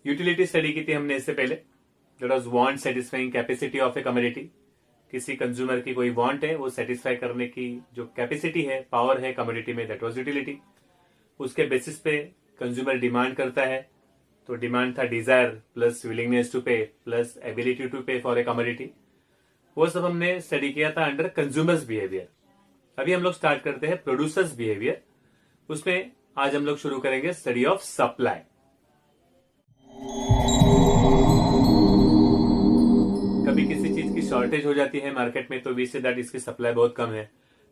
Utility study की थी हमने इससे पहले। That was want satisfying capacity of a commodity. किसी कंज्यूमर की कोई वांट है, वो सेटिस्फाई करने की जो कैपेसिटी है, पावर है कमोडिटी में, दैट वाज यूटिलिटी। उसके बेसिस पे कंज्यूमर डिमांड करता है, तो डिमांड था डिजायर प्लस विलिंगनेस टू पे प्लस एबिलिटी टू पे फॉर ए कमोडिटी। वो सब हमने स्टडी किया था अंडर कंज्यूमर्स बिहेवियर। अभी हम लोग स्टार्ट करते हैं प्रोड्यूसर्स बिहेवियर। उसमें आज हम लोग शुरू करेंगे स्टडी ऑफ सप्लाई। कभी किसी चीज की शॉर्टेज हो जाती है मार्केट में, तो वी से दैट इसकी सप्लाई बहुत कम है।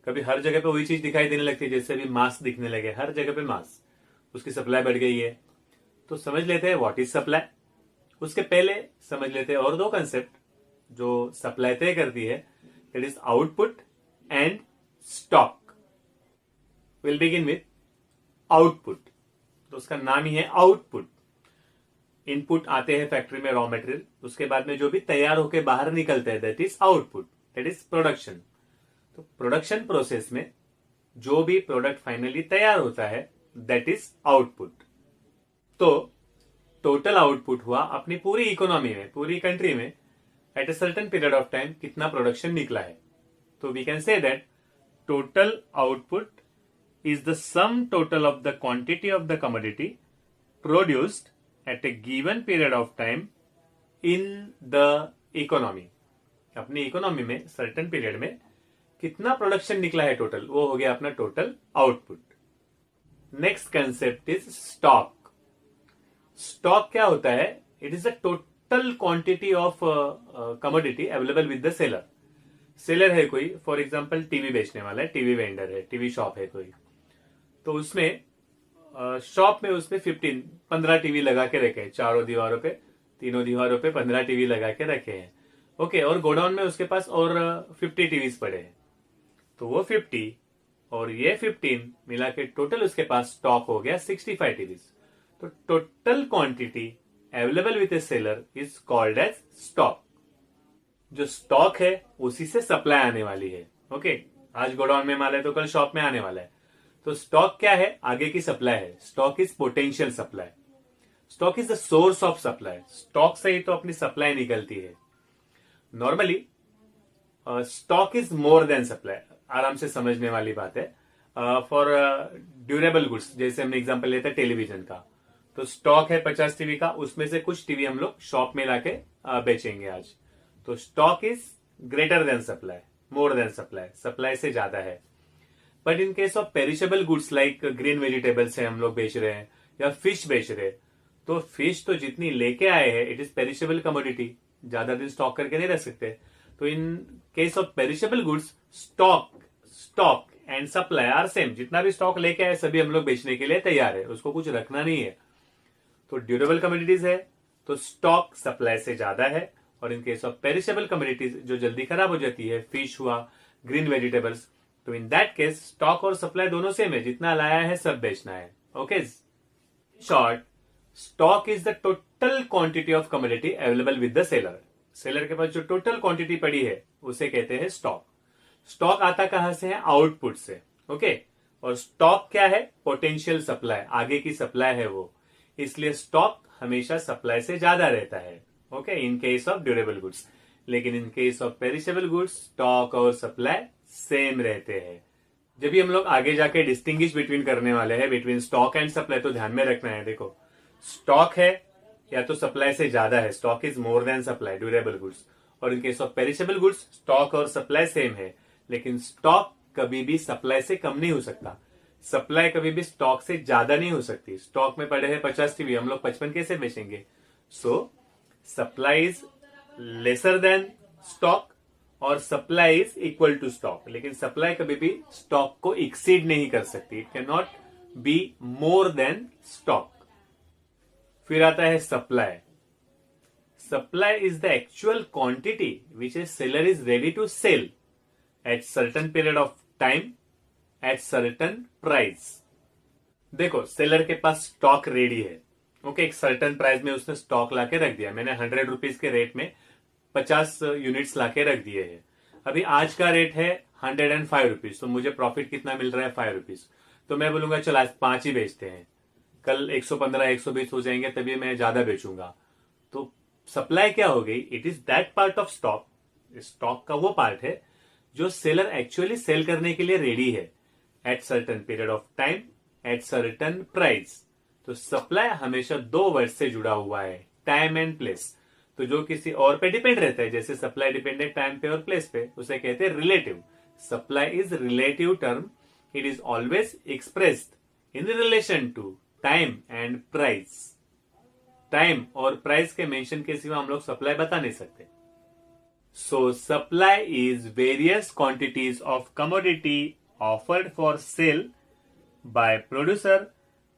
कभी हर जगह पे वही चीज दिखाई देने लगती है, जैसे अभी मास्क दिखने लगे हर जगह पे मास्क, उसकी सप्लाई बढ़ गई है। तो समझ लेते हैं व्हाट इज सप्लाई। उसके पहले समझ लेते हैं और दो कंसेप्ट जो सप्लाई तय करती है, that is output and stock. Will begin with output. तो उसका नाम ही है आउटपुट। इनपुट आते हैं फैक्ट्री में रॉ मटेरियल, उसके बाद में जो भी तैयार होकर बाहर निकलते हैं, that is output, that is production. तो प्रोडक्शन प्रोसेस में जो भी प्रोडक्ट फाइनली तैयार होता है, दैट इज आउटपुट। तो टोटल आउटपुट हुआ अपनी पूरी इकोनॉमी में, पूरी कंट्री में at a certain period of time कितना प्रोडक्शन निकला है। तो we can say that total output is the sum total of the quantity of the commodity produced at a given period of time in the economy। अपनी economy में certain period में कितना production निकला है total, वो हो गया अपना total output. Next concept is stock. Stock क्या होता है? It is the total quantity of commodity available with the seller. Seller है कोई, फॉर एग्जांपल टीवी बेचने वाला है, टीवी वेंडर है, टीवी शॉप है कोई, तो उसमें शॉप में उसने 15 टीवी लगा के रखे हैं, चारों दीवारों पे, तीनों दीवारों पे 15 टीवी लगा के रखे हैं। ओके, और गोडाउन में उसके पास और 50 टीवीज पड़े हैं। तो वो 50 और ये 15 मिला के टोटल उसके पास स्टॉक हो गया 65 टीवीज। तो total quantity available with a seller is called as stock. जो स्टॉक है उसी से सप्लाई आने वाली है। ओके, आज गोडाउन में माल है तो कल शॉप में आने वाला है। तो स्टॉक क्या है? आगे की सप्लाई है। Stock is potential supply. Stock is the source of supply. Stock से ही तो अपनी सप्लाई निकलती है। Normally stock is more than supply. आराम से समझने वाली बात है। फॉर ड्यूरेबल गुड्स, जैसे हमने एग्जांपल लेते हैं टेलीविजन का, तो स्टॉक है 50 टीवी का, उसमें से कुछ टीवी हम लोग शॉप में लाके बेचेंगे आज। तो stock is greater than supply, more than supply, supply से ज्यादा है। But in case of perishable goods like green vegetables है हम लोग बेच रहे हैं, या फिश बेच रहे हैं, तो फिश तो जितनी लेके आए हैं इट इज पेरिशेबल कमोडिटी, ज्यादा दिन स्टॉक करके नहीं रख सकते। तो in case of perishable goods stock and supply are same. जितना भी स्टॉक लेके आए सभी हम लोग बेचने के लिए तैयार है, उसको कुछ रखना नहीं है। तो ड्यूरेबल कमोडिटीज है तो स्टॉक सप्लाई से ज्यादा है। और in case of perishable commodities जो जल्दी खराब हो जाती है, फिश हुआ, ग्रीन वेजिटेबल्स, तो इन दैट केस स्टॉक और सप्लाई दोनों सेम है, जितना लाया है सब बेचना है। Okay, short, stock is the total quantity of commodity available with the seller. Seller के पास जो टोटल क्वांटिटी पड़ी है उसे कहते हैं स्टॉक। स्टॉक आता कहां से है? आउटपुट से। ओके, और स्टॉक क्या है? पोटेंशियल सप्लाई, आगे की सप्लाई है वो, इसलिए स्टॉक हमेशा सप्लाई से ज्यादा रहता है। Okay, in case of durable goods. लेकिन in case of perishable goods stock और सप्लाई सेम रहते हैं। जब भी हम लोग आगे जाके डिस्टिंग्विश बिटवीन करने वाले हैं, बिटवीन स्टॉक एंड सप्लाई, तो ध्यान में रखना है। देखो, स्टॉक है या तो सप्लाई से ज्यादा है, stock is more than supply, durable goods. और in case of perishable goods stock और सप्लाई सेम है, लेकिन स्टॉक कभी भी सप्लाई से कम नहीं हो सकता, सप्लाई कभी भी स्टॉक से ज्यादा नहीं हो सकती। स्टॉक में पड़े हैं 50 टीवी, हम लोग 55 कैसे बेचेंगे? So supply is lesser than stock और supply is equal to stock. लेकिन सप्लाई कभी भी स्टॉक को एक्सीड नहीं कर सकती, it can not be more than stock. फिर आता है supply. Supply is the actual quantity which a seller is ready to sell at certain period of time at certain price. देखो, सेलर के पास स्टॉक रेडी है। Okay, एक certain price में उसने स्टॉक लाके रख दिया। मैंने 100 रुपीज के रेट में 50 यूनिट्स लाके रख दिए हैं। अभी आज का रेट है 105 रुपीज, तो मुझे प्रॉफिट कितना मिल रहा है? 5 रुपीज। तो मैं बोलूंगा चल आज 5 ही बेचते हैं। कल 115 120 हो जाएंगे तभी मैं ज्यादा बेचूंगा। तो सप्लाई क्या हो गई, it is that part of stock, stock का वो पार्ट है जो सेलर एक्चुअली सेल करने के लिए रेडी है at certain period of time at certain price. तो सप्लाई हमेशा दो वर्ड से जुड़ा हुआ है, टाइम एंड प्लेस। तो जो किसी और पे डिपेंड रहता है, जैसे सप्लाई डिपेंड है टाइम पे और प्लेस पे, उसे कहते हैं relative. Supply is relative term, it is always expressed in relation to time and price. Time और प्राइस के मेंशन के सिवा हम लोग सप्लाई बता नहीं सकते। So supply is various quantities of commodity offered for sale by producer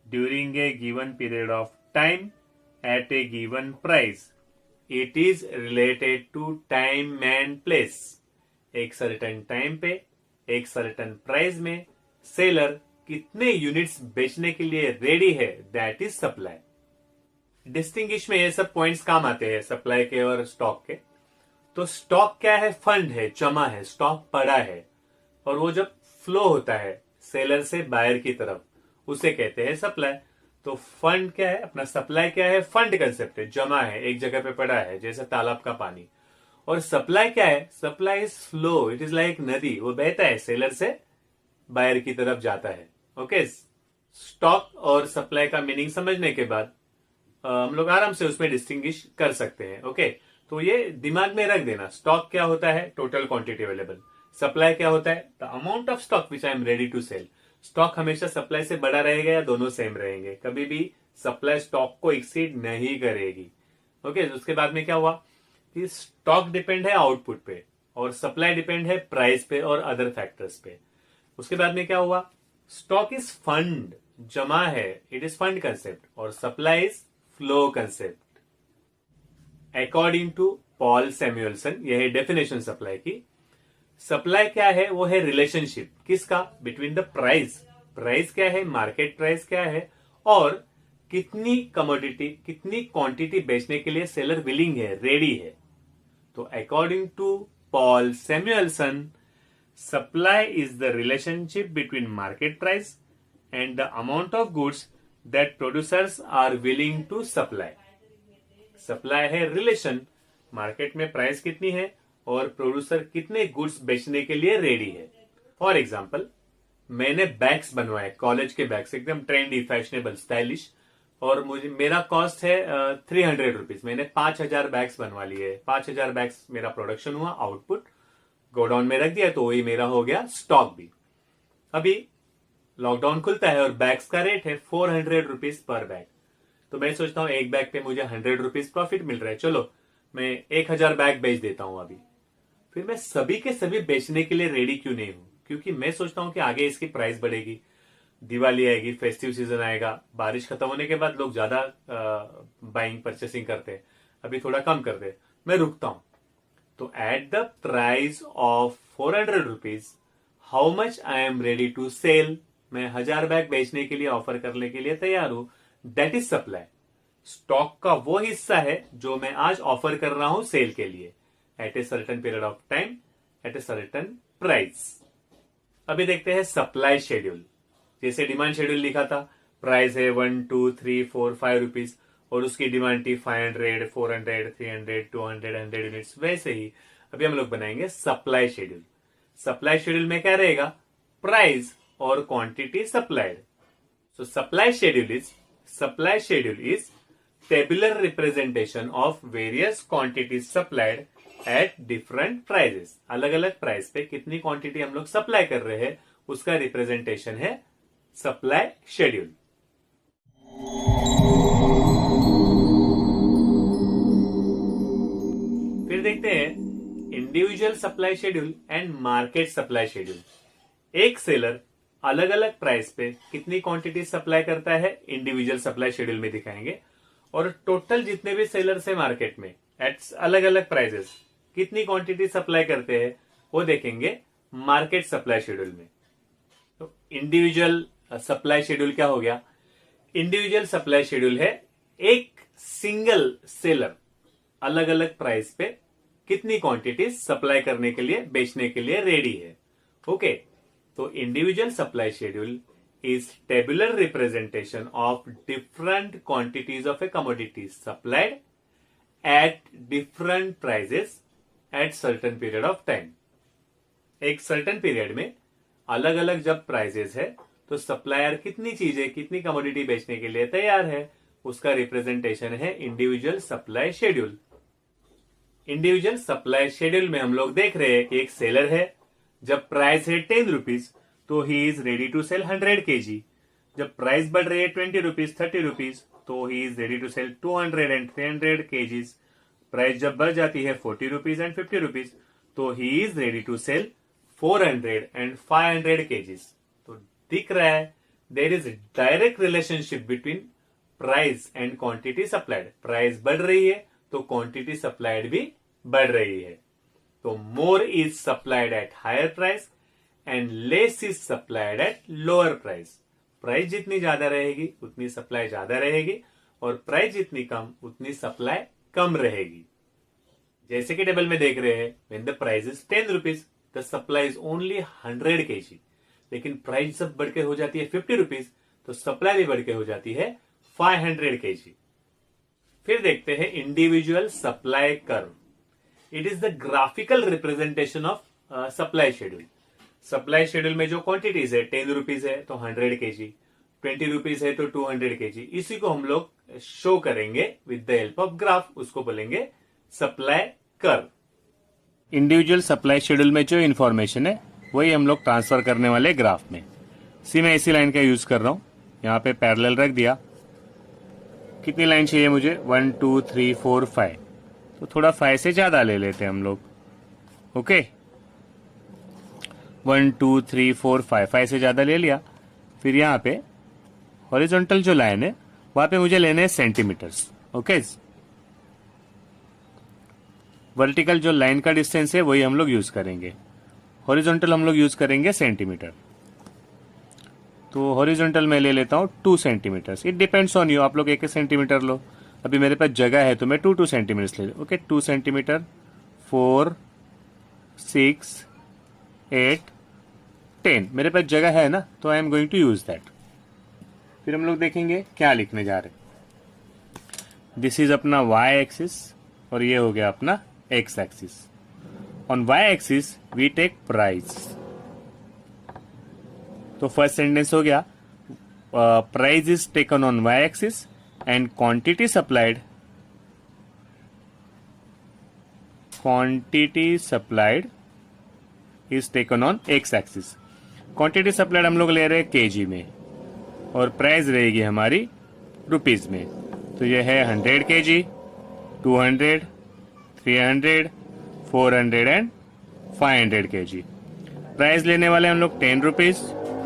during a given period of time at a given price. It is related to time and place. एक certain time पे एक certain price में seller कितने units बेचने के लिए ready है, that is supply. Distinguish में ये सब पॉइंट्स काम आते हैं सप्लाई के और स्टॉक के। तो स्टॉक क्या है, फंड है, जमा है, स्टॉक पड़ा है, और वो जब फ्लो होता है सेलर से बायर की तरफ उसे कहते हैं सप्लाई। तो फंड क्या है अपना, सप्लाई क्या है, फंड कंसेप्ट है, जमा है, एक जगह पे पड़ा है जैसे तालाब का पानी। और सप्लाई क्या है, supply is flow, it is like नदी, वो बहता है सेलर से बायर की तरफ जाता है। ओके, स्टॉक और सप्लाई का मीनिंग समझने के बाद हम लोग आराम से उसमें डिस्टिंग्विश कर सकते हैं। ओके, तो ये दिमाग में रख देना, स्टॉक क्या होता है, टोटल क्वांटिटी अवेलेबल। सप्लाई क्या होता है, the amount of stock which I am ready to sell. Stock हमेशा सप्लाई से बड़ा रहेगा या दोनों सेम रहेंगे, कभी भी सप्लाई स्टॉक को एक्सीड नहीं करेगी। ओके, उसके बाद में क्या हुआ कि स्टॉक डिपेंड है आउटपुट पे और सप्लाई डिपेंड है प्राइस पे और अदर फैक्टर्स पे। उसके बाद में क्या हुआ, स्टॉक इज फंड, जमा है, इट इज फंड कंसेप्ट, और supply is flow concept. According to Paul Samuelson, यह है डेफिनेशन सप्लाई की। सप्लाई क्या है, वो है रिलेशनशिप किसका, बिटवीन द प्राइस, प्राइस क्या है, मार्केट प्राइस क्या है, और कितनी कमोडिटी, कितनी क्वांटिटी बेचने के लिए सेलर विलिंग है, रेडी है। तो according to Paul Samuelson, supply is the relationship between market price and the amount of goods that producers are willing to supply. Supply है रिलेशन, मार्केट में प्राइस कितनी है और प्रोड्यूसर कितने गुड्स बेचने के लिए रेडी है। फॉर एग्जाम्पल, मैंने बैग्स बनवाए, कॉलेज के बैग्स, एकदम ट्रेंडी, फैशनेबल, स्टाइलिश, और मुझे मेरा कॉस्ट है 300 रुपीज। मैंने 5000 बैग्स बनवा लिए, 5000 बैग्स मेरा प्रोडक्शन हुआ, आउटपुट गोडाउन में रख दिया, तो वही मेरा हो गया स्टॉक भी। अभी लॉकडाउन खुलता है और बैग्स का रेट है 400 रुपीज पर बैग। तो मैं सोचता हूँ एक बैग पे मुझे 100 रुपीज प्रॉफिट मिल रहा है, चलो मैं 1000 बैग बेच देता हूं अभी। फिर मैं सभी के सभी बेचने के लिए रेडी क्यों नहीं हूं, क्योंकि मैं सोचता हूं कि आगे इसकी प्राइस बढ़ेगी, दिवाली आएगी, फेस्टिव सीजन आएगा, बारिश खत्म होने के बाद लोग ज्यादा बाइंग परचेसिंग करते हैं, अभी थोड़ा कम कर दे, मैं रुकता हूं। तो at the price of 400 rupees, how much I am ready to sell, मैं 1000 बैग बेचने के लिए ऑफर करने के लिए तैयार हूं, दैट इज सप्लाई। स्टॉक का वो हिस्सा है जो मैं आज ऑफर कर रहा हूं सेल के लिए at a certain period of time at a certain price. अभी देखते हैं सप्लाई शेड्यूल। जैसे डिमांड शेड्यूल लिखा था, प्राइस है 1 2 3 4 5 रुपीज और उसकी डिमांड थी 500 400 300 200 100 यूनिट्स, वैसे ही अभी हम लोग बनाएंगे सप्लाई शेड्यूल। सप्लाई शेड्यूल में क्या रहेगा, प्राइस और quantity supplied. So supply schedule is tabular representation of various quantities supplied at different prices। अलग अलग प्राइस पे कितनी क्वांटिटी हम लोग सप्लाई कर रहे हैं उसका रिप्रेजेंटेशन है सप्लाई शेड्यूल। फिर देखते हैं individual supply schedule and market supply schedule. एक सेलर अलग अलग प्राइस पे कितनी क्वांटिटी सप्लाई करता है इंडिविजुअल सप्लाई शेड्यूल में दिखाएंगे, और टोटल जितने भी सेलर्स है मार्केट में एट अलग अलग प्राइसेस कितनी क्वांटिटी सप्लाई करते हैं वो देखेंगे मार्केट सप्लाई शेड्यूल में। तो इंडिविजुअल सप्लाई शेड्यूल क्या हो गया, इंडिविजुअल सप्लाई शेड्यूल है एक सिंगल सेलर अलग अलग प्राइस पे कितनी क्वांटिटी सप्लाई करने के लिए, बेचने के लिए रेडी है। ओके, तो individual supply schedule is tabular representation of different quantities of a commodity supplied at different prices at certain period of time. एक certain period में अलग अलग जब प्राइजेस है तो सप्लायर कितनी चीजें कितनी कमोडिटी बेचने के लिए तैयार है, उसका रिप्रेजेंटेशन है individual supply schedule. Individual supply schedule में हम लोग देख रहे हैं कि एक सेलर है, जब प्राइस है 10 रुपीज तो he is ready to sell 100 kg। जब प्राइस बढ़ रही है 20 रुपीज 30 रुपीज तो he is ready to sell 200 and 300 kgs। Price जब बढ़ जाती है 40 रुपीज एंड 50 रुपीज तो he is ready to sell 400 and 500 kgs। तो दिख रहा है there is direct relationship between price and quantity supplied. Price बढ़ रही है तो क्वांटिटी सप्लाइड भी बढ़ रही है। तो more is supplied at higher price and less is supplied at lower price. Price जितनी ज्यादा रहेगी उतनी सप्लाई ज्यादा रहेगी और प्राइस जितनी कम उतनी सप्लाई कम रहेगी। जैसे कि टेबल में देख रहे हैं, when the price is 10 rupees the supply is only 100 kg। लेकिन प्राइस जब बढ़ के हो जाती है 50 रुपीज तो सप्लाई भी बढ़ के हो जाती है 500 kg। फिर देखते हैं individual supply curve. It is the graphical representation of supply schedule. Supply schedule में जो क्वांटिटीज है 10 रुपीज है तो 100 kg, 20 रुपीज है तो 200 kg। इसी को हम लोग शो करेंगे with the help of graph, उसको बोलेंगे supply curve. Individual supply schedule में जो इंफॉर्मेशन है वही हम लोग ट्रांसफर करने वाले ग्राफ में। मैं इसी लाइन का यूज कर रहा हूं, यहां पे पैरेलल रख दिया। कितनी लाइन चाहिए मुझे? 1 2 3 4 5, तो थोड़ा 5 से ज्यादा ले लेते हैं हम लोग। ओके 1 2 3 4 5, 5 से ज्यादा ले लिया। फिर यहाँ पे हॉरिजॉन्टल जो लाइन है वहां पे मुझे लेने हैं सेंटीमीटर्स। ओके वर्टिकल जो लाइन का डिस्टेंस है वही हम लोग यूज करेंगे, हॉरिजॉन्टल हम लोग यूज करेंगे सेंटीमीटर। तो हॉरिजॉन्टल में ले लेता हूँ 2 centimetres. It depends on you, आप लोग 1 सेंटीमीटर लो। अभी मेरे पास जगह है तो मैं 2 सेंटीमीटर्स ले लूँ। ओके 2 सेंटीमीटर 4 6 8 10, मेरे पास जगह है ना, तो I am going to use that. फिर हम लोग देखेंगे क्या लिखने जा रहे। दिस इज अपना वाई एक्सिस और ये हो गया अपना X axis. On Y axis we take price. तो फर्स्ट सेंटेंस हो गया price is taken on Y axis and quantity supplied is taken on X axis. Quantity supplied हम लोग ले रहे हैं केजी में और प्राइस रहेगी हमारी रुपीज में। तो ये है 100 kg, 200, 300, 400 एंड 500 kg। प्राइस लेने वाले हम लोग 10 rupees,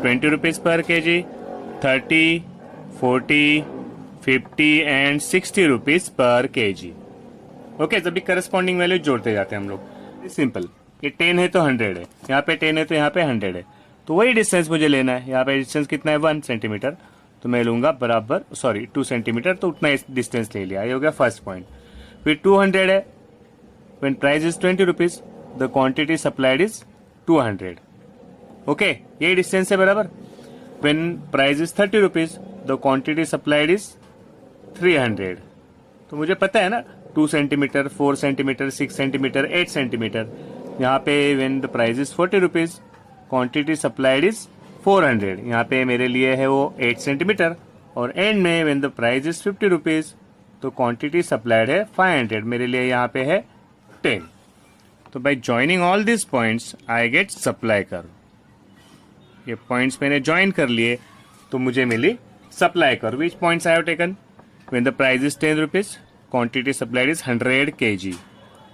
20 rupees per KG, 30, 40, 50 and 60 rupees per KG. Okay सभी करस्पॉन्डिंग वैल्यू जोड़ते जाते हैं हम लोग। सिंपल, ये 10 है तो 100 है, यहाँ पे 10 है तो यहाँ पे 100 है, तो वही डिस्टेंस मुझे लेना है। यहाँ पे डिस्टेंस कितना है 1 सेंटीमीटर, तो मैं लूंगा बराबर 2 सेंटीमीटर, तो उतना डिस्टेंस ले लिया। ये हो गया फर्स्ट पॉइंट। फिर 200 है, when price is 20 rupees the quantity supplied is 200। Okay ये डिस्टेंस है बराबर। When price is 30 rupees the quantity supplied is 300। तो मुझे पता है ना 2 सेंटीमीटर, 4 सेंटीमीटर, 6 सेंटीमीटर, 8 सेंटीमीटर। यहाँ पे when the price is 40 rupees quantity supplied is 400। यहाँ पे मेरे लिए है वो 8 सेंटीमीटर। और एंड में when the price is 50 rupees तो क्वांटिटी सप्लाइड है 500, मेरे लिए यहाँ पे है 10। तो by joining all this points I get supply curve. ये पॉइंट्स मैंने ज्वाइन कर लिए तो मुझे मिली supply curve. Which points I have taken? When the price is 10 rupees quantity supplied is 100 kg।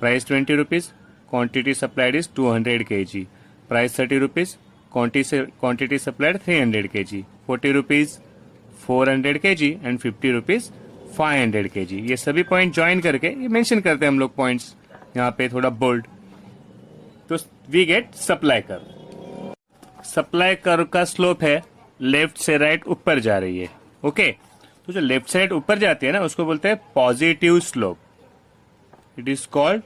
Price 20 rupees quantity supplied is 200 kg। Price 30 rupees quantity supplied 300 kg। 40 rupees 400 kg and 50 rupees 500 kg। ये सभी point join करके ये mention करते हैं हम लोग points यहाँ पे थोड़ा बोल्ड। तो we get supply curve. Supply curve का स्लोप है लेफ्ट से राइट ऊपर जा रही है। ओके तो जो लेफ्ट साइड ऊपर जाती है ना उसको बोलते हैं positive slope. It is called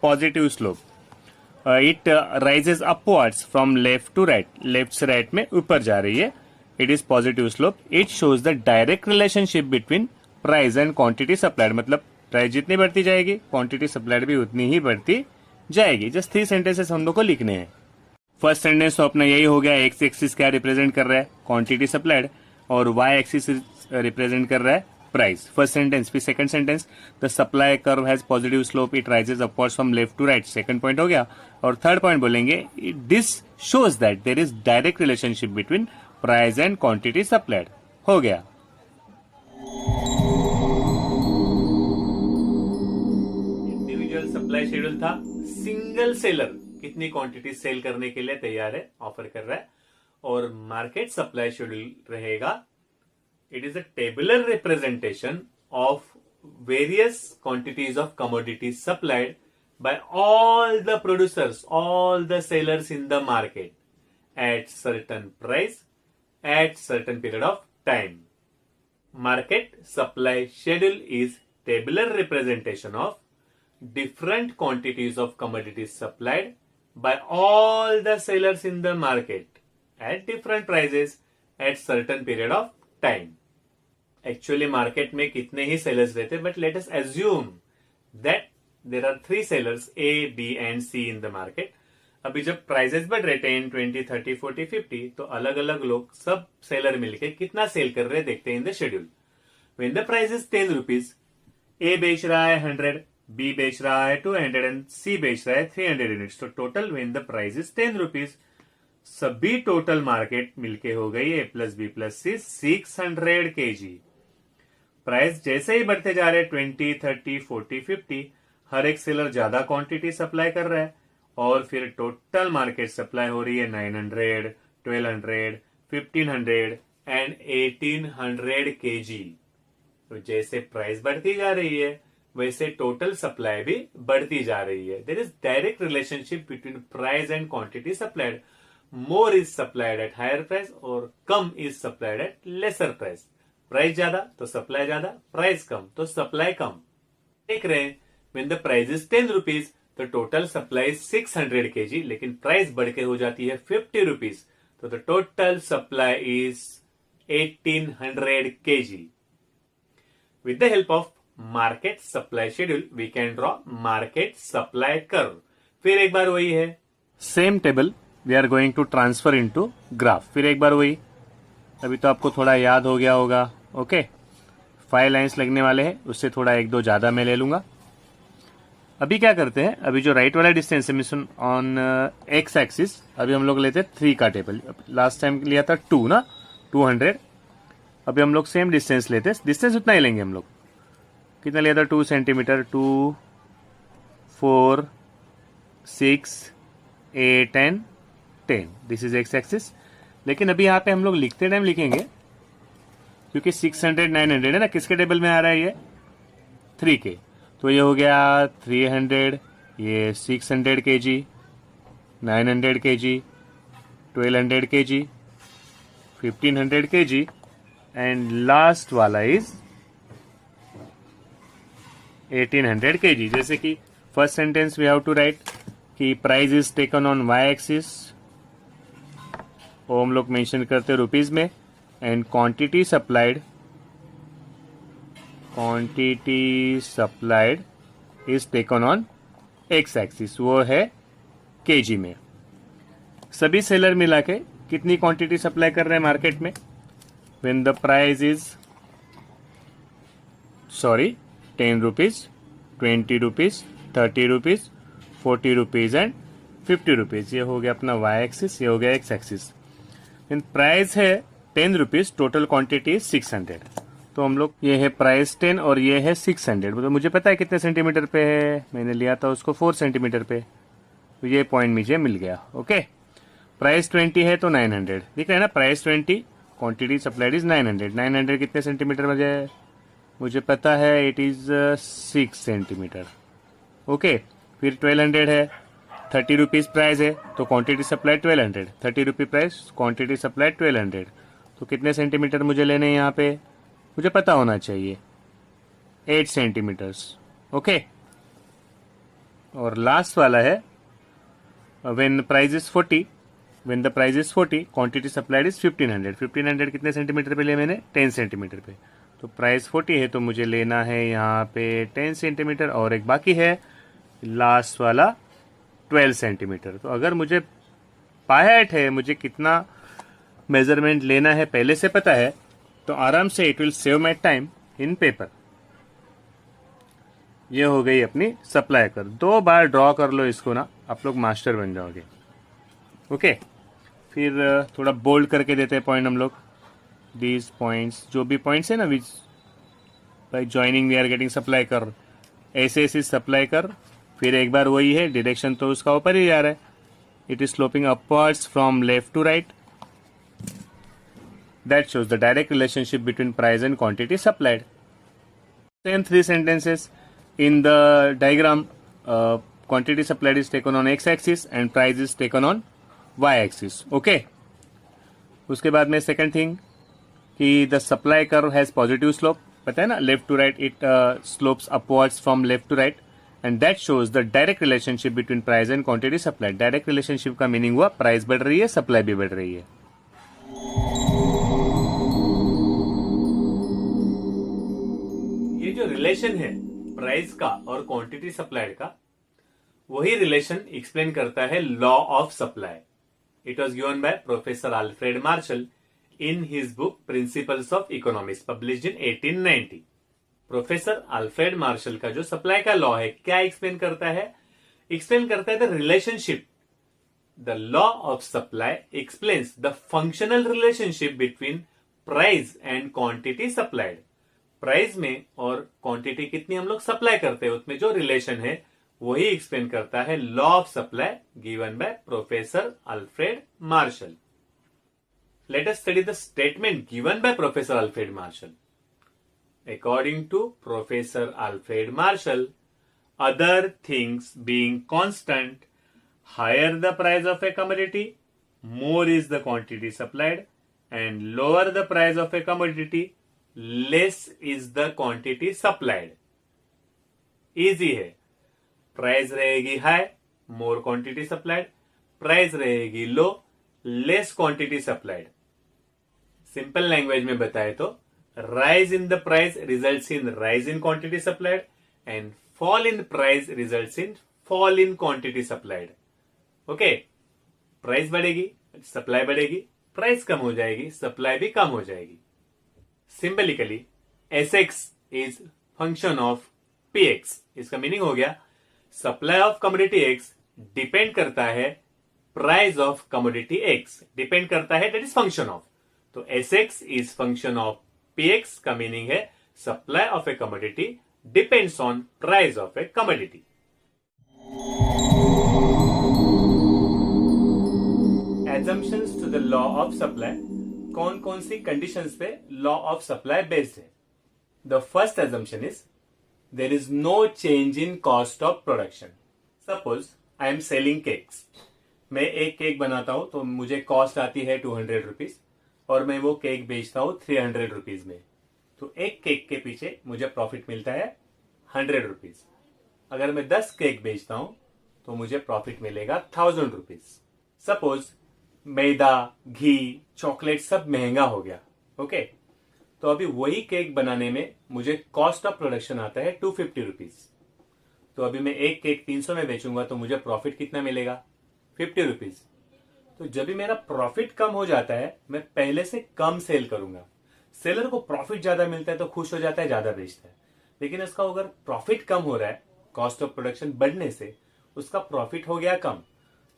positive slope. It rises upwards from left to right. Left से राइट में ऊपर जा रही है it is positive slope, it shows the direct relationship between price and quantity supplied, मतलब प्राइस जितनी बढ़ती जाएगी क्वांटिटी सप्लाइड भी उतनी ही बढ़ती जाएगी। जस्ट 3 सेंटेंसेस हम लोग को लिखने हैं। फर्स्ट सेंटेंस तो अपना यही हो गया, एक्स एक्सिस क्या रिप्रेजेंट कर रहा है, क्वांटिटी सप्लाइड, और वाई एक्सिस रिप्रेजेंट कर रहा है प्राइस। First sentence. फिर second sentence, the supply curve has positive slope, it rises upwards from left to right, second point हो गया। और थर्ड पॉइंट बोलेंगे, this shows that there is direct relationship between price and quantity supplied, हो गया। Individual supply schedule था, single seller कितनी quantity sell करने के लिए तैयार है, ऑफर कर रहा है। और मार्केट सप्लाई शेड्यूल रहेगा, it is a tabular representation of various quantities of commodities supplied by all the producers, all the sellers in the market at certain price, at certain period of time. Market supply schedule is tabular representation of different quantities of commodities supplied by all the sellers in the market at different prices at certain period of time. Actually market में कितने ही sellers रहते, but let us assume that there are 3 sellers A, B and C in the market. अभी जब prices बढ़ रहे 10, 20, 30, 40, 50, तो अलग अलग लोग सब सेलर मिलके कितना सेल कर रहे देखते हैं in the schedule. When the price is 10 rupees, A बेच रहा है 100, बी बेच रहा है 200 एंड सी बेच रहा है 300 यूनिट्स। तो total when the price is 10 rupees, सभी टोटल मार्केट मिलके हो गई ए प्लस बी प्लस सी 600 kg। प्राइस जैसे ही बढ़ते जा रहे 20, 30, 40, 50, हर एक सेलर ज्यादा क्वांटिटी सप्लाई कर रहा है और फिर टोटल मार्केट सप्लाई हो रही है 900, 1200, 1500 एंड 1800 kg। तो जैसे प्राइस बढ़ती जा रही है वैसे टोटल सप्लाई भी बढ़ती जा रही है। There is direct relationship between price and quantity supplied. More is supplied at higher price और कम is supplied at lesser price। Price ज्यादा तो सप्लाई ज्यादा, प्राइस कम तो सप्लाई कम। देख रहे हैं when the price is 10 rupees तो टोटल सप्लाई 600 kg, लेकिन प्राइस बढ़ के हो जाती है 50 rupees, तो the total supply is 1800 kg। With the help of market supply schedule we can draw market supply curve। फिर एक बार वही है, same table we are going to transfer into graph. फिर एक बार वही, अभी तो आपको थोड़ा याद हो गया होगा। ओके, 5 लाइन्स लगने वाले हैं, उससे थोड़ा 1-2 ज्यादा मैं ले लूंगा। अभी क्या करते हैं, अभी जो राइट वाला डिस्टेंस है मिशन ऑन एक्स एक्सिस, अभी हम लोग लेते हैं 3 का टेबल। लास्ट टाइम लिया था 2 ना, 200। अभी हम लोग सेम डिस्टेंस लेते हैं, डिस्टेंस उतना ही लेंगे हम लोग। कितना लिया था, 2 centimetre, 2, 4, 6, 8 and 10। This is x axis. लेकिन अभी यहाँ पे हम लोग लिखते टाइम लिखेंगे, क्योंकि 600, 900 है ना, किसके टेबल में आ रहा है ये, 3 के। तो ये हो गया 300, ये 600 kg, 900 kg, 1200 kg, 1500 kg and last वाला इज 1800 kg। जैसे कि first sentence we have to write कि price is taken on Y axis, वो हम लोग मेंशन करते हैं रुपीज में, and quantity supplied is taken on X axis, वो है केजी में। सभी सेलर मिला के कितनी क्वांटिटी सप्लाई कर रहे हैं मार्केट में, when the price is 10 rupees, 20 rupees, 30 rupees, 40 rupees and 50 rupees. ये हो गया अपना वाई एक्सिस, ये हो गया एक्स एक्सिस। प्राइस है 10 रुपीज, टोटल क्वांटिटी 600। तो हम लोग, ये है प्राइस 10 और ये है 600। तो मुझे पता है कितने सेंटीमीटर पे है, मैंने लिया था उसको 4 सेंटीमीटर पे, तो ये पॉइंट मुझे मिल गया। ओके, प्राइस 20 है तो 900, दिख रहा है ना, प्राइस 20, क्वांटिटी सप्लाइड इज 900। 900 कितने सेंटीमीटर में मुझे पता है, इट इज 6 सेंटीमीटर। ओके, फिर 1200 है, 30 रुपीज प्राइस है तो क्वांटिटी सप्लाई 1200, 30 रुपी प्राइस, क्वांटिटी सप्लाई 1200। तो कितने सेंटीमीटर मुझे लेने हैं यहाँ पे, मुझे पता होना चाहिए, 8 सेंटीमीटर्स। ओके, और लास्ट वाला है when price is 40, when the price is 40, quantity supplied is 1500. 1500 कितने सेंटीमीटर पे लिया मैंने? 10 सेंटीमीटर पे. तो प्राइस 40 है तो मुझे लेना है यहाँ पे 10 सेंटीमीटर, और एक बाकी है लास्ट वाला 12 सेंटीमीटर. तो अगर मुझे पायट है, मुझे कितना मेजरमेंट लेना है पहले से पता है, तो आराम से it will save my time in paper. ये हो गई अपनी सप्लाई कर. 2 बार ड्रॉ कर लो इसको ना, आप लोग मास्टर बन जाओगे. ओके. फिर थोड़ा बोल्ड करके देते हैं पॉइंट हम लोग. दीज पॉइंट्स, जो भी पॉइंट्स है ना, which by joining we are getting supply कर, ऐसे ऐसे सप्लाई कर. फिर एक बार वही है, डायरेक्शन तो उसका ऊपर ही जा रहा है. It is sloping upwards from left to right. That shows the direct relationship between price and quantity supplied. Same 3 sentences. In the diagram, quantity supplied is taken on x-axis and price is taken on y-axis. Okay. उसके बाद में second thing कि the supply curve has positive slope. पता है ना, left to right it slopes upwards from left to right, and that shows the direct relationship between price and quantity supplied. Direct relationship का meaning हुआ price बढ़ रही है, supply भी बढ़ रही है. ये जो रिलेशन है प्राइस का और क्वांटिटी सप्लाइड का, वही रिलेशन एक्सप्लेन करता है law of supply. It was given by professor Alfred martial in his book principles of economics, published in 1890. Professor Alfred martial का जो सप्लाई का लॉ है, क्या एक्सप्लेन करता है? एक्सप्लेन करता है the relationship. The law of supply explains the functional relationship between price and quantity supplied. Price में और क्वांटिटी कितनी हम लोग सप्लाई करते हैं, उसमें जो रिलेशन है वही एक्सप्लेन करता है law of supply given by professor Alfred Marshall. Let us study the statement given by professor Alfred Marshall. According to professor Alfred Marshall, other things being constant, higher the price of a commodity, more is the quantity supplied, and lower the price of a commodity, less is the quantity supplied. Easy है. Price रहेगी high, more quantity supplied. Price रहेगी low, less quantity supplied. Simple language में बताए तो rise in the price results in rise in quantity supplied, and fall in price results in fall in quantity supplied. Okay. Price बढ़ेगी, supply बढ़ेगी. Price कम हो जाएगी, supply भी कम हो जाएगी. सिंबलिकली Sx is function of Px. इसका मीनिंग हो गया supply of commodity X depend करता है price of commodity X, depend करता है, दैट इज फंक्शन ऑफ. तो Sx is function of Px का मीनिंग है supply of a commodity depends on price of a commodity. Assumptions to the law of supply. कौन कौन सी conditions पे law of supply based है? The first assumption is there is no change in cost of production. Suppose I am selling cakes. मैं एक cake बनाता हूं तो मुझे कॉस्ट आती है 200 रुपीज, और मैं वो केक बेचता हूं 300 रुपीज में. तो एक केक के पीछे मुझे प्रॉफिट मिलता है 100 रुपीज. अगर मैं 10 केक बेचता हूं तो मुझे प्रॉफिट मिलेगा 1000 रुपीज. सपोज मैदा, घी, चॉकलेट सब महंगा हो गया. ओके. तो अभी वही केक बनाने में मुझे कॉस्ट ऑफ प्रोडक्शन आता है 250 रुपीज. तो अभी मैं एक केक 300 में बेचूंगा तो मुझे प्रॉफिट कितना मिलेगा? 50 रुपीज. तो जब भी मेरा प्रॉफिट कम हो जाता है, मैं पहले से कम सेल करूंगा. सेलर को प्रॉफिट ज्यादा मिलता है तो खुश हो जाता है, ज्यादा बेचता है. लेकिन उसका अगर प्रॉफिट कम हो रहा है, कॉस्ट ऑफ प्रोडक्शन बढ़ने से उसका प्रॉफिट हो गया कम,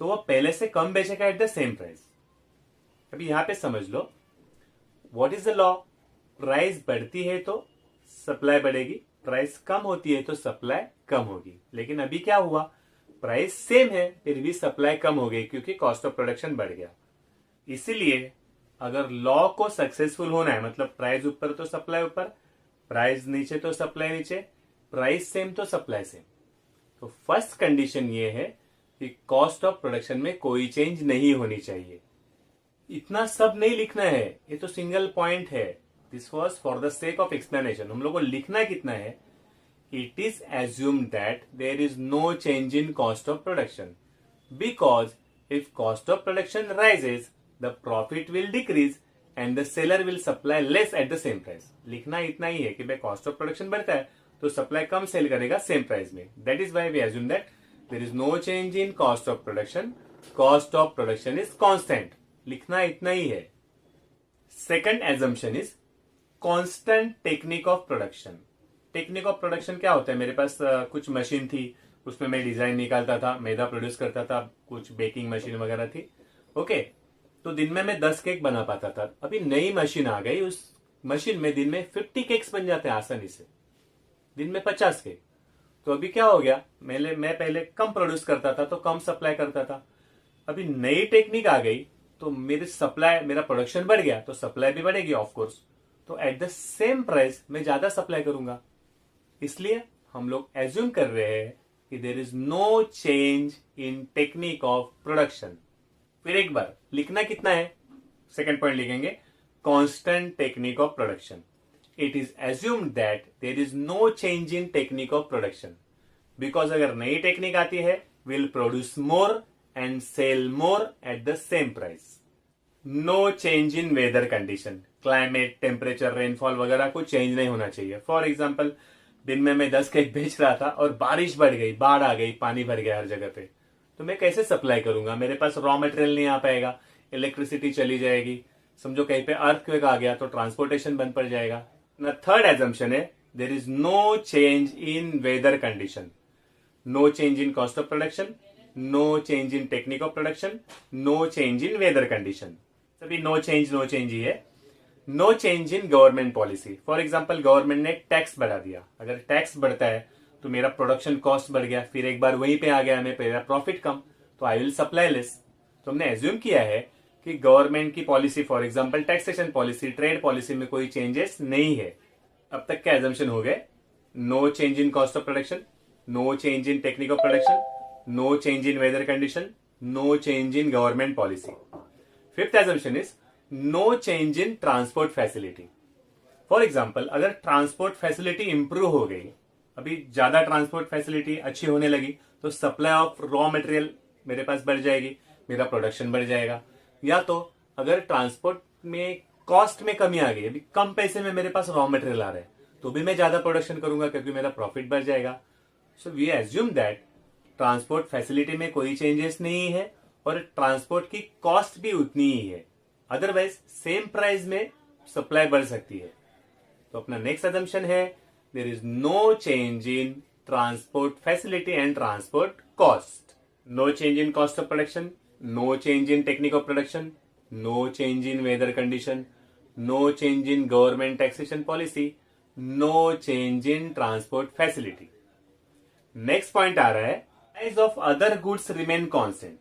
तो वो पहले से कम बेचेगा एट द सेम प्राइस. अभी यहां पे समझ लो what is the law. Price बढ़ती है तो सप्लाई बढ़ेगी, प्राइस कम होती है तो सप्लाई कम होगी. लेकिन अभी क्या हुआ, प्राइस सेम है फिर भी सप्लाई कम हो गई क्योंकि कॉस्ट ऑफ प्रोडक्शन बढ़ गया. इसीलिए अगर लॉ को सक्सेसफुल होना है, मतलब प्राइस ऊपर तो सप्लाई ऊपर, प्राइस नीचे तो सप्लाई नीचे, प्राइस सेम तो सप्लाई सेम. तो फर्स्ट कंडीशन ये है कि कॉस्ट ऑफ प्रोडक्शन में कोई चेंज नहीं होनी चाहिए. इतना सब नहीं लिखना है, ये तो सिंगल पॉइंट है. This was for the sake of explanation. हम लोग को लिखना कितना है, it is assume that there is no change in cost of production because If cost of production rises, the profit will decrease and the seller will supply less at the same price. लिखना इतना ही है कि भाई cost of production बढ़ता है तो supply कम cell करेगा सेम प्राइस में. That is why we assume that there is no change in cost of production. Cost of production is constant. लिखना इतना ही है. Second assumption is constant technique of production. Technique of production क्या होता है? मेरे पास कुछ मशीन थी, उसमें मैं डिजाइन निकालता था, मैदा प्रोड्यूस करता था, कुछ बेकिंग मशीन वगैरह थी. ओके, तो दिन में मैं 10 केक बना पाता था. अभी नई मशीन आ गई, उस मशीन में दिन में 50 केक्स बन जाते हैं आसानी से, दिन में 50 केक. तो अभी क्या हो गया, मैं पहले कम प्रोड्यूस करता था तो कम सप्लाई करता था. अभी नई टेक्निक आ गई तो मेरा प्रोडक्शन बढ़ गया तो सप्लाई भी बढ़ेगी ऑफकोर्स. तो एट द सेम प्राइस मैं ज्यादा सप्लाई करूंगा. इसलिए हम लोग एज्यूम कर रहे हैं कि there is no change in technique of production. फिर एक बार लिखना कितना है, सेकेंड पॉइंट लिखेंगे constant technique of production. It is assumed that there is no change in technique of production because अगर नई टेक्निक आती है will produce more and sell more at the same price. No change in weather condition, climate, temperature, rainfall वगैरह को change नहीं होना चाहिए. For example दिन में मैं 10 केक बेच रहा था और बारिश बढ़ गई, बाढ़ आ गई, पानी भर गया हर जगह पे, तो मैं कैसे सप्लाई करूंगा? मेरे पास रॉ मटेरियल नहीं आ पाएगा, इलेक्ट्रिसिटी चली जाएगी, समझो कहीं पे अर्थक्वेक आ गया तो ट्रांसपोर्टेशन बंद पड़ जाएगा. थर्ड एजम्पशन है there is no change in weather condition. No change in cost of production, no change in technique of production, no change in weather condition. सभी नो चेंज ही है. No change in government policy. For example government ने tax बढ़ा दिया, अगर tax बढ़ता है तो मेरा प्रोडक्शन कॉस्ट बढ़ गया, फिर एक बार वहीं पे आ गया, मेरा प्रॉफिट कम, तो आई विल सप्लाई लेस. तो हमने एज्यूम किया है कि गवर्नमेंट की policy, for example taxation policy, trade policy में कोई चेंजेस नहीं है. अब तक के एजम्पशन हो गए no change in cost of production, no change in technique of production, no change in weather condition, no change in government policy. Fifth assumption is no change in transport facility. For example अगर transport facility improve हो गई, अभी ज्यादा transport facility अच्छी होने लगी तो supply of raw material मेरे पास बढ़ जाएगी, मेरा प्रोडक्शन बढ़ जाएगा. या तो अगर ट्रांसपोर्ट में कॉस्ट में कमी आ गई, अभी कम पैसे में मेरे पास रॉ मटेरियल आ रहा है तो भी मैं ज्यादा प्रोडक्शन करूंगा क्योंकि मेरा प्रॉफिट बढ़ जाएगा. So we assume that transport facility में कोई चेंजेस नहीं है और ट्रांसपोर्ट की कॉस्ट भी उतनी ही है, अदरवाइज सेम प्राइस में सप्लाई बढ़ सकती है. तो अपना नेक्स्ट असम्पशन है there is no change in transport facility and transport cost. No change in cost of production, no change in technique of production, no change in weather condition, no change in government taxation policy, no change in transport facility. Next point आ रहा है price of other goods remain constant.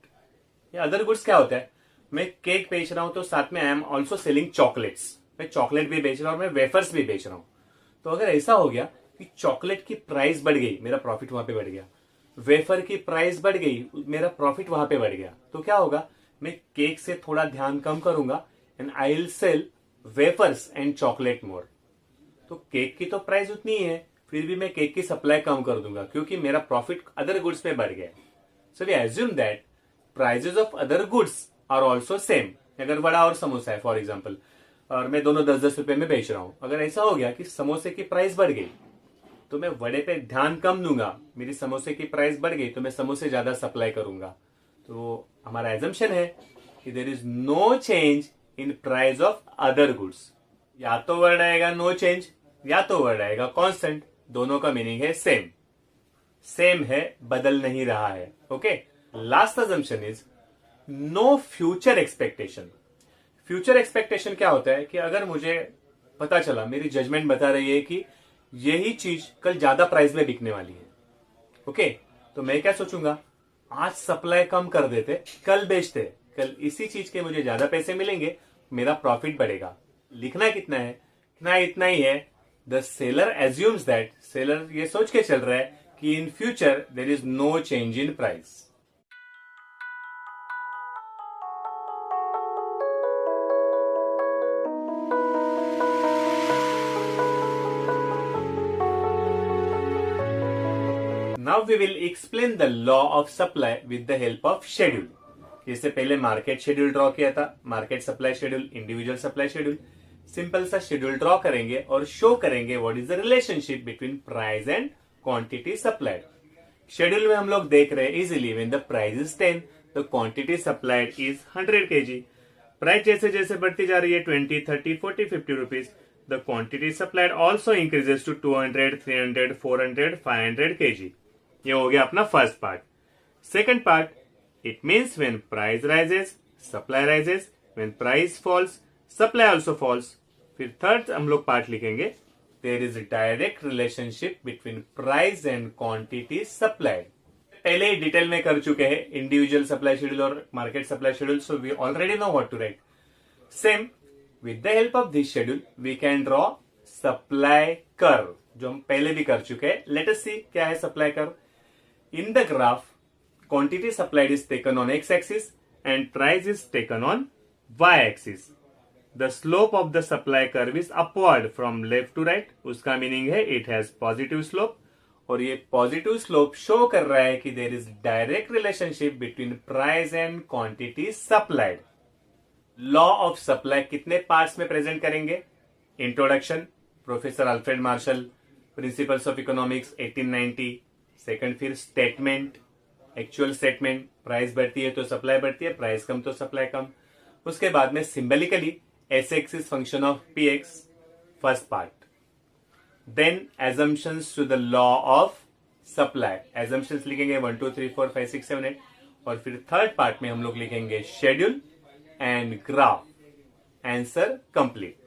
ये other goods क्या होता है? मैं cake बेच रहा हूं तो साथ में I am also selling chocolates. मैं चॉकलेट भी बेच रहा हूं और मैं वेफर्स भी बेच रहा हूं. तो अगर ऐसा हो गया कि चॉकलेट की प्राइस बढ़ गई, मेरा प्रॉफिट वहां पे बढ़ गया, वेफर की प्राइस बढ़ गई, मेरा प्रॉफिट वहां पे बढ़ गया, तो क्या होगा? मैं केक से थोड़ा ध्यान कम करूंगा and I will sell wafers and chocolate more. तो केक की तो प्राइस उतनी ही है, फिर भी मैं केक की सप्लाई कम कर दूंगा क्योंकि मेरा प्रॉफिट अदर गुड्स में बढ़ गया. So we assume that prices of other goods are also same. अगर वड़ा और समोसा है फॉर एग्जाम्पल और मैं दोनों 10-10 रुपए में बेच रहा हूं, अगर ऐसा हो गया कि समोसे की प्राइस बढ़ गई तो मैं वड़े पे ध्यान कम दूंगा, मेरी समोसे की प्राइस बढ़ गई तो मैं समोसे ज्यादा सप्लाई करूंगा. तो हमारा एजम्पशन है कि there is no change in price of other goods. या तो वर्ड आएगा नो चेंज या तो वर्ड आएगा कांस्टेंट, दोनों का मीनिंग है सेम. सेम है, बदल नहीं रहा है. Okay. Last assumption is no future expectation. Future expectation क्या होता है कि अगर मुझे पता चला, मेरी जजमेंट बता रही है कि यही चीज कल ज्यादा प्राइस में बिकने वाली है, ओके, तो मैं क्या सोचूंगा? आज सप्लाई कम कर देते, कल बेचते, कल इसी चीज के मुझे ज्यादा पैसे मिलेंगे, मेरा प्रॉफिट बढ़ेगा. लिखना कितना है? इतना ही है. The seller assumes that, seller ये सोच के चल रहा है कि in future there is no change in price. Now we will explain the law of supply with the help of schedule. जैसे पहले मार्केट शेड्यूल ड्रॉ किया था, market supply schedule, individual supply schedule, simple सा schedule draw करेंगे और show करेंगे what is the relationship between price and quantity supplied. Schedule में हम लोग देख रहे हैं easily when the price is 10 the quantity supplied is 100 kg। Price जैसे जैसे बढ़ती जा रही है 20, 30, 40, 50 rupees, the quantity supplied also increases to 200, 300, 400, 500 kg। ये हो गया अपना first part. Second part, it means when price rises supply rises, when price falls supply also falls. फिर थर्ड हम लोग पार्ट लिखेंगे, there is a direct relationship between price and quantity supplied. पहले ही डिटेल में कर चुके हैं इंडिविजुअल सप्लाई शेड्यूल और market supply schedule, so we already know what to write. Same with the help of this schedule we can draw supply curve, जो हम पहले भी कर चुके हैं। लेट अस सी क्या है supply curve. In the graph quantity supplied is taken on x-axis and price is taken on y-axis. The slope of the supply curve is upward from left to right. उसका meaning है it has positive slope, और ये positive slope show कर रहा है कि there is direct relationship between price and quantity supplied. Law of supply कितने parts में प्रेजेंट करेंगे? Introduction, professor Alfred Marshall, principles of economics 1890। Second फिर स्टेटमेंट, एक्चुअल स्टेटमेंट, प्राइस बढ़ती है तो सप्लाई बढ़ती है, प्राइस कम तो सप्लाई कम। उसके बाद में symbolically S X is function of P X, first part. Then assumptions to the law of supply, assumptions लिखेंगे 1 2 3 4 5 6 7 8, और फिर थर्ड पार्ट में हम लोग लिखेंगे schedule and graph. Answer complete.